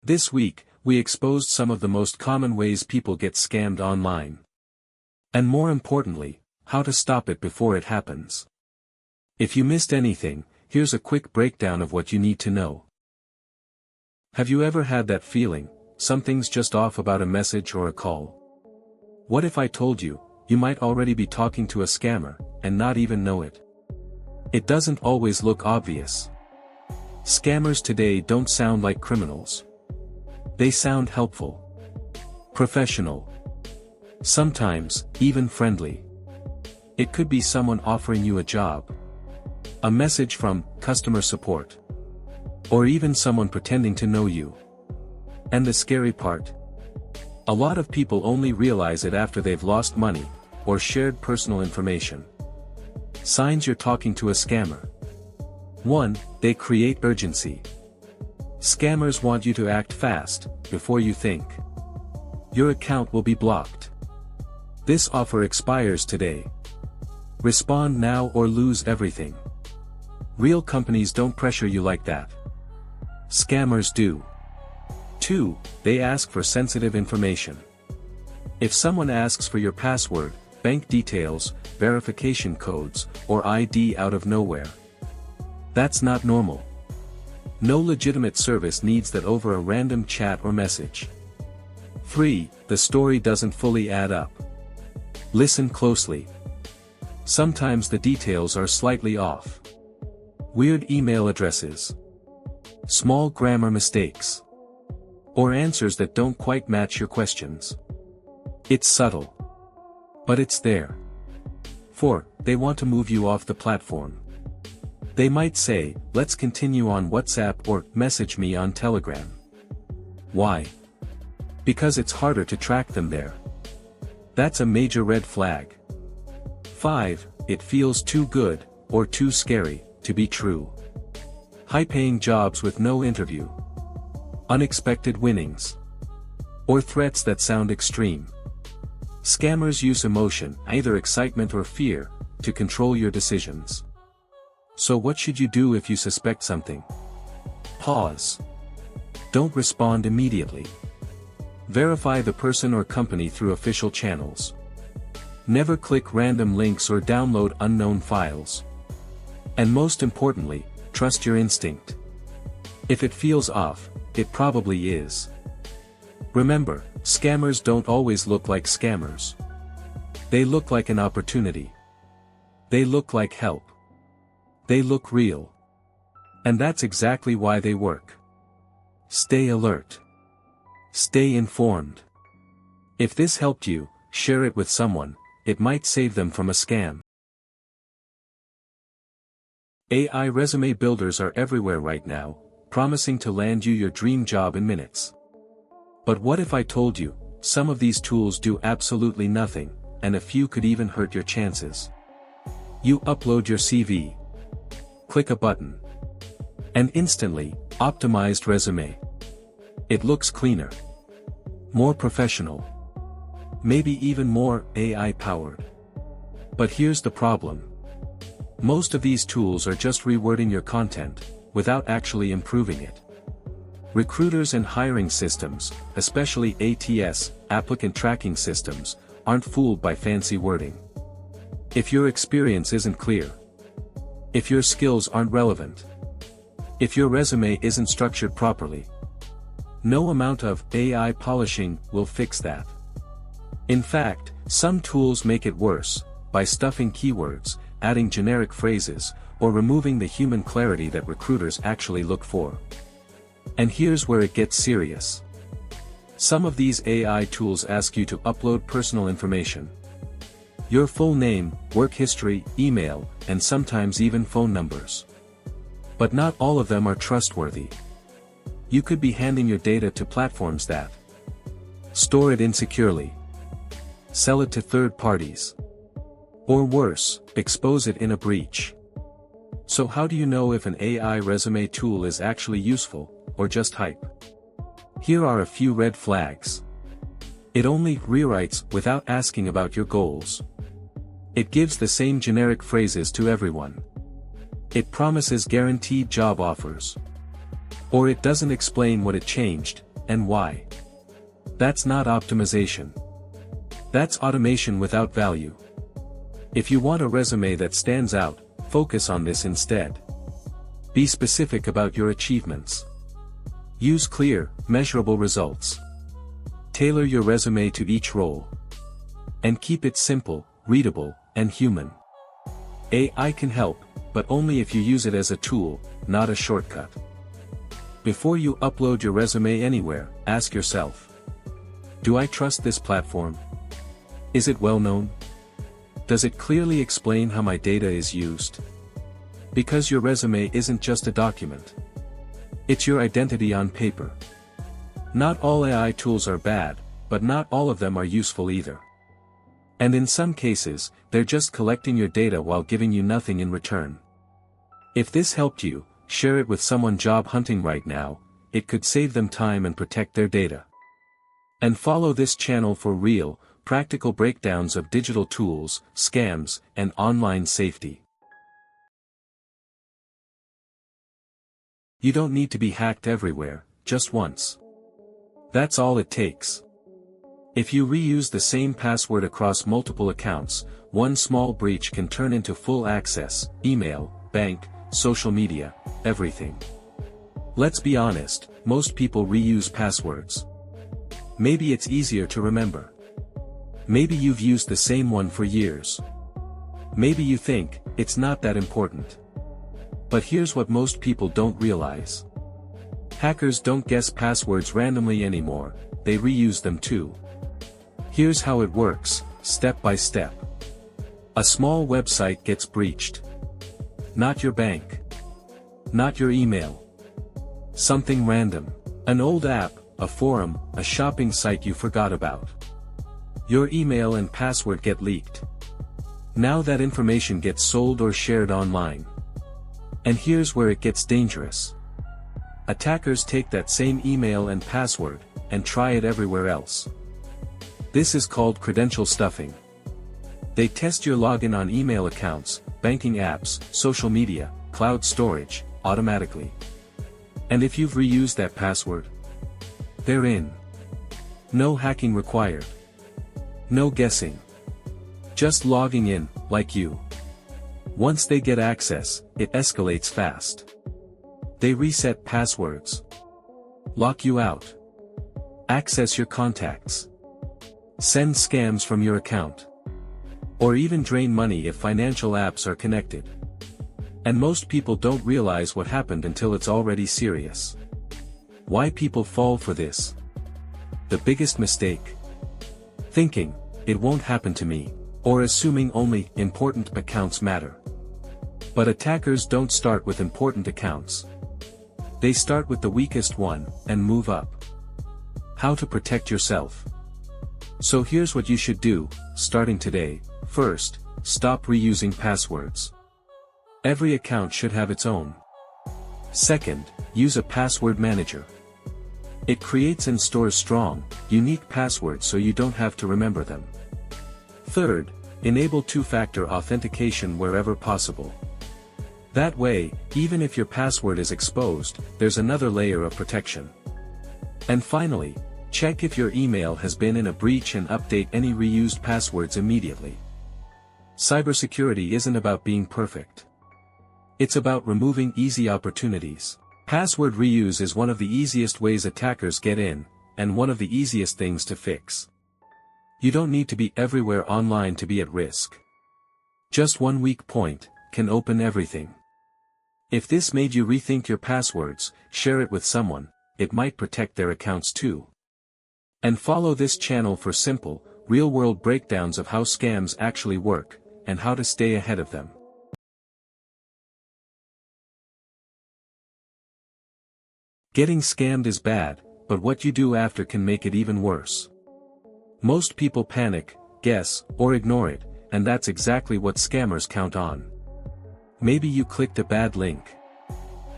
This week, we exposed some of the most common ways people get scammed online. And more importantly, how to stop it before it happens. If you missed anything, here's a quick breakdown of what you need to know. Have you ever had that feeling, something's just off about a message or a call? What if I told you, you might already be talking to a scammer, and not even know it? It doesn't always look obvious. Scammers today don't sound like criminals. They sound helpful, professional, sometimes, even friendly. It could be someone offering you a job, a message from customer support, or even someone pretending to know you. And the scary part? A lot of people only realize it after they've lost money, or shared personal information. Signs you're talking to a scammer. 1. They create urgency. Scammers want you to act fast, before you think. Your account will be blocked. This offer expires today. Respond now or lose everything. Real companies don't pressure you like that. Scammers do. 2. They ask for sensitive information. If someone asks for your password, bank details, verification codes, or ID out of nowhere, that's not normal. No legitimate service needs that over a random chat or message. 3. The story doesn't fully add up. Listen closely. Sometimes the details are slightly off. Weird email addresses, small grammar mistakes, or answers that don't quite match your questions. It's subtle, but it's there. 4. They want to move you off the platform. They might say, let's continue on WhatsApp or message me on Telegram. Why? Because it's harder to track them there. That's a major red flag. 5. It feels too good, or too scary, to be true. High-paying jobs with no interview. Unexpected winnings. Or threats that sound extreme. Scammers use emotion, either excitement or fear, to control your decisions. So what should you do if you suspect something? Pause. Don't respond immediately. Verify the person or company through official channels. Never click random links or download unknown files. And most importantly, trust your instinct. If it feels off, it probably is. Remember, scammers don't always look like scammers. They look like an opportunity. They look like help. They look real. And that's exactly why they work. Stay alert. Stay informed. If this helped you, share it with someone, it might save them from a scam. AI resume builders are everywhere right now, promising to land you your dream job in minutes. But what if I told you, some of these tools do absolutely nothing, and a few could even hurt your chances? You upload your CV. Click a button. And instantly, optimized resume. It looks cleaner. More professional. Maybe even more AI-powered. But here's the problem. Most of these tools are just rewording your content, without actually improving it. Recruiters and hiring systems, especially ATS, applicant tracking systems, aren't fooled by fancy wording. If your experience isn't clear, if your skills aren't relevant, if your resume isn't structured properly, no amount of AI polishing will fix that. In fact, some tools make it worse, by stuffing keywords, adding generic phrases, or removing the human clarity that recruiters actually look for. And here's where it gets serious. Some of these AI tools ask you to upload personal information. Your full name, work history, email, and sometimes even phone numbers. But not all of them are trustworthy. You could be handing your data to platforms that store it insecurely, sell it to third parties, or worse, expose it in a breach. So how do you know if an AI resume tool is actually useful, or just hype? Here are a few red flags. It only rewrites without asking about your goals. It gives the same generic phrases to everyone. It promises guaranteed job offers. Or it doesn't explain what it changed, and why. That's not optimization. That's automation without value. If you want a resume that stands out, focus on this instead. Be specific about your achievements. Use clear, measurable results. Tailor your resume to each role. And keep it simple, readable, and human. AI can help, but only if you use it as a tool, not a shortcut. Before you upload your resume anywhere, ask yourself: do I trust this platform? Is it well known? Does it clearly explain how my data is used? Because your resume isn't just a document. It's your identity on paper. Not all AI tools are bad, but not all of them are useful either. And in some cases, they're just collecting your data while giving you nothing in return. If this helped you, share it with someone job hunting right now. It could save them time and protect their data. And follow this channel for real, practical breakdowns of digital tools, scams, and online safety. You don't need to be hacked everywhere, just once. That's all it takes. If you reuse the same password across multiple accounts, one small breach can turn into full access: email, bank, social media, everything. Let's be honest, most people reuse passwords. Maybe it's easier to remember. Maybe you've used the same one for years. Maybe you think, it's not that important. But here's what most people don't realize. Hackers don't guess passwords randomly anymore, they reuse them too. Here's how it works, step by step. A small website gets breached. Not your bank. Not your email. Something random. An old app, a forum, a shopping site you forgot about. Your email and password get leaked. Now that information gets sold or shared online. And here's where it gets dangerous. Attackers take that same email and password, and try it everywhere else. This is called credential stuffing. They test your login on email accounts, banking apps, social media, cloud storage, automatically. And if you've reused that password, they're in. No hacking required. No guessing. Just logging in, like you. Once they get access, it escalates fast. They reset passwords. Lock you out. Access your contacts. Send scams from your account. Or even drain money if financial apps are connected. And most people don't realize what happened until it's already serious. Why people fall for this? The biggest mistake? Thinking, it won't happen to me, or assuming only important accounts matter. But attackers don't start with important accounts. They start with the weakest one, and move up. How to protect yourself. So here's what you should do, starting today. First, stop reusing passwords. Every account should have its own. Second, use a password manager. It creates and stores strong, unique passwords so you don't have to remember them. Third, enable two-factor authentication wherever possible. That way, even if your password is exposed, there's another layer of protection. And finally, check if your email has been in a breach and update any reused passwords immediately. Cybersecurity isn't about being perfect. It's about removing easy opportunities. Password reuse is one of the easiest ways attackers get in, and one of the easiest things to fix. You don't need to be everywhere online to be at risk. Just one weak point can open everything. If this made you rethink your passwords, share it with someone, it might protect their accounts too. And follow this channel for simple, real-world breakdowns of how scams actually work, and how to stay ahead of them. Getting scammed is bad, but what you do after can make it even worse. Most people panic, guess, or ignore it, and that's exactly what scammers count on. Maybe you clicked a bad link,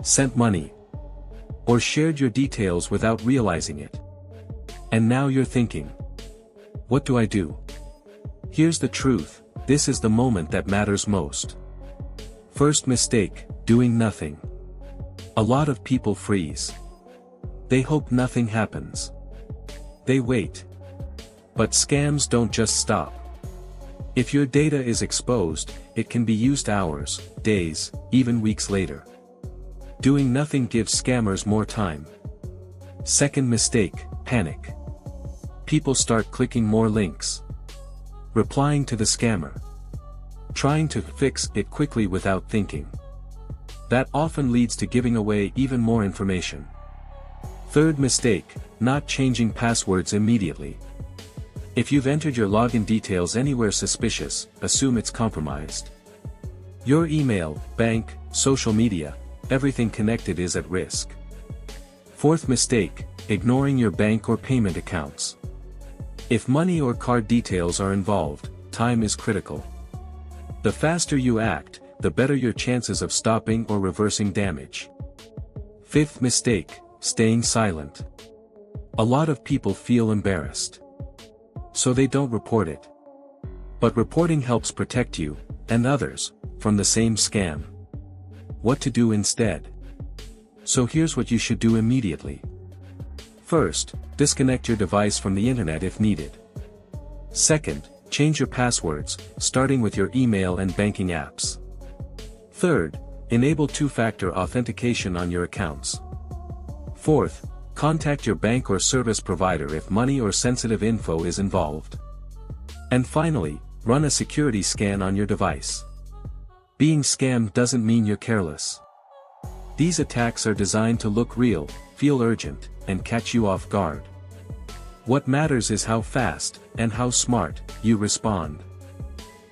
sent money, or shared your details without realizing it. And now you're thinking, what do I do? Here's the truth, this is the moment that matters most. First mistake, doing nothing. A lot of people freeze. They hope nothing happens. They wait. But scams don't just stop. If your data is exposed, it can be used hours, days, even weeks later. Doing nothing gives scammers more time. Second mistake, panic. People start clicking more links. Replying to the scammer. Trying to fix it quickly without thinking. That often leads to giving away even more information. Third mistake, not changing passwords immediately. If you've entered your login details anywhere suspicious, assume it's compromised. Your email, bank, social media, everything connected is at risk. Fourth mistake, ignoring your bank or payment accounts. If money or card details are involved, time is critical. The faster you act, the better your chances of stopping or reversing damage. Fifth mistake, staying silent. A lot of people feel embarrassed. So they don't report it. But reporting helps protect you, and others, from the same scam. What to do instead? So here's what you should do immediately. First, disconnect your device from the internet if needed. Second, change your passwords, starting with your email and banking apps. Third, enable two-factor authentication on your accounts. Fourth, contact your bank or service provider if money or sensitive info is involved. And finally, run a security scan on your device. Being scammed doesn't mean you're careless. These attacks are designed to look real, feel urgent, and catch you off guard. What matters is how fast, and how smart, you respond.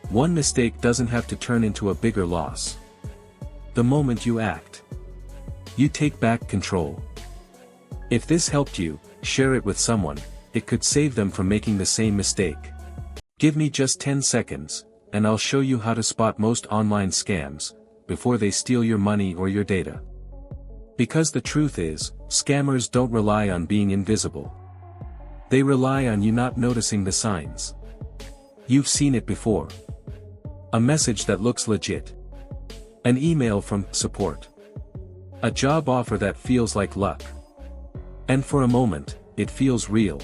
One mistake doesn't have to turn into a bigger loss. The moment you act, you take back control. If this helped you, share it with someone, it could save them from making the same mistake. Give me just 10 seconds, and I'll show you how to spot most online scams, before they steal your money or your data. Because the truth is, scammers don't rely on being invisible. They rely on you not noticing the signs. You've seen it before. A message that looks legit. An email from support. A job offer that feels like luck. And for a moment, it feels real.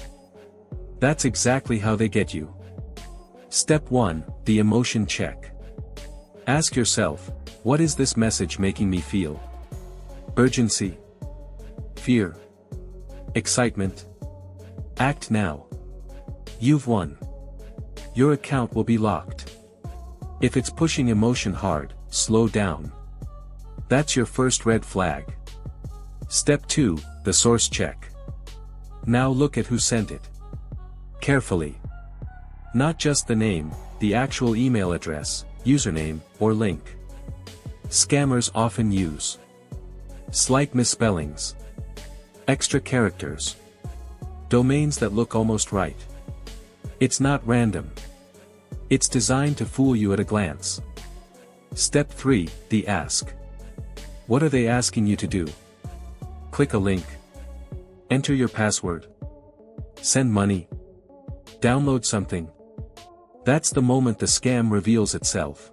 That's exactly how they get you. Step 1, the emotion check. Ask yourself, what is this message making me feel? Urgency? Fear? Excitement? Act now. You've won. Your account will be locked. If it's pushing emotion hard, slow down. That's your first red flag. Step 2, the source check. Now look at who sent it. Carefully. Not just the name, the actual email address, username, or link. Scammers often use slight misspellings, extra characters, domains that look almost right. It's not random. It's designed to fool you at a glance. Step 3, the ask. What are they asking you to do? Click a link. Enter your password. Send money. Download something. That's the moment the scam reveals itself.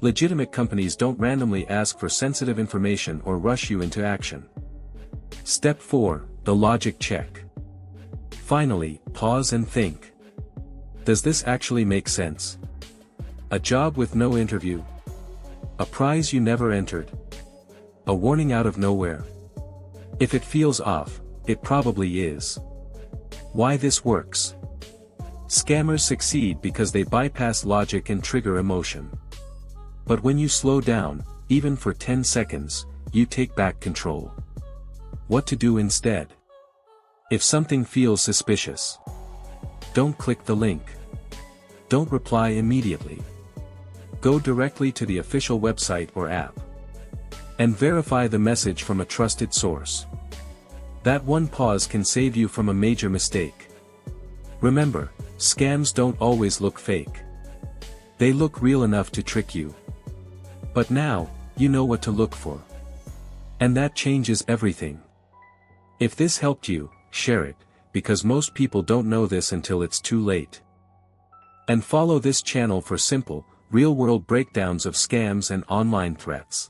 Legitimate companies don't randomly ask for sensitive information or rush you into action. Step 4, the logic check. Finally, pause and think. Does this actually make sense? A job with no interview? A prize you never entered? A warning out of nowhere? If it feels off, it probably is. Why this works? Scammers succeed because they bypass logic and trigger emotion. But when you slow down, even for 10 seconds, you take back control. What to do instead? If something feels suspicious, don't click the link. Don't reply immediately. Go directly to the official website or app. And verify the message from a trusted source. That one pause can save you from a major mistake. Remember, scams don't always look fake. They look real enough to trick you. But now, you know what to look for. And that changes everything. If this helped you, share it, because most people don't know this until it's too late. And follow this channel for simple, real-world breakdowns of scams and online threats.